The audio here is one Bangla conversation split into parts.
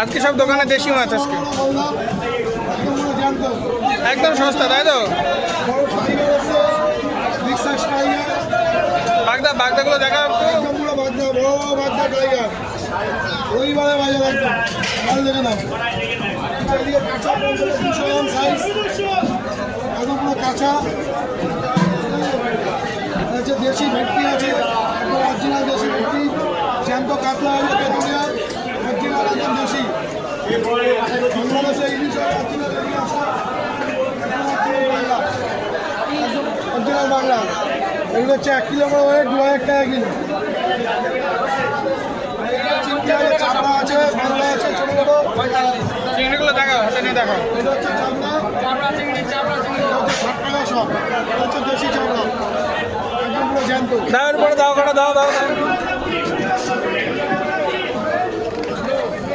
আজকে সব দোকানে দেশি মাছ আজকে একদম সস্তা, তাই তো? বাগদাগুলো দেখা রবিবারে বাজার একদম মাল দেখে নাও। এদিকে কাঁচা 200 গ্রাম সাইজ, একদম পুরো কাঁচা। হচ্ছে দেশি ভেটকি আছে, একদম অরিজিনাল দেশি ভেটকি। জ্যান্ত কাতলা আছে তেঁতুলিয়া, অরিজিনাল একদম দেশি। বাংলাদেশে ইলিশ অরিজিনাল বাংলা। এগুলো হচ্ছে 1 কিলো করে ওয়েট, 2000 টাকা কিলো। চাপড়া আছে, বাংলা আছে, ছোট ছোট চিংড়িগুলো দেখা দেখো। এটা হচ্ছে চাপড়া, হচ্ছে 60 টাকা সব। এটা হচ্ছে দেশি চাপড়া, একদম পুরো জ্যান্ত। দাও পরে দাও, কটা দাও দাও।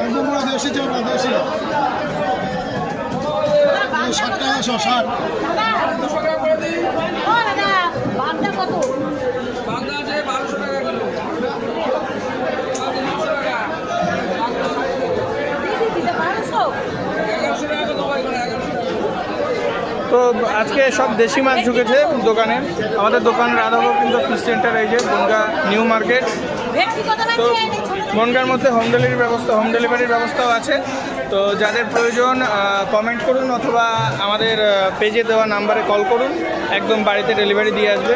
একদম পুরো দেশি চাপড়া, দেশি। 60 টাকা সব, 60। তো আজকে সব দেশি মাছ ঢুকেছে দোকানে। আমাদের দোকান রাধাভোগ কিন্তু ফিশ সেন্টার, এই যে বনগাঁ নিউ মার্কেট। তো বনগাঁর মধ্যে হোম ডেলিভারির ব্যবস্থাও আছে। তো যাদের প্রয়োজন কমেন্ট করুন অথবা আমাদের পেজে দেওয়া নাম্বারে কল করুন, একদম বাড়িতে ডেলিভারি দিয়ে আসবে।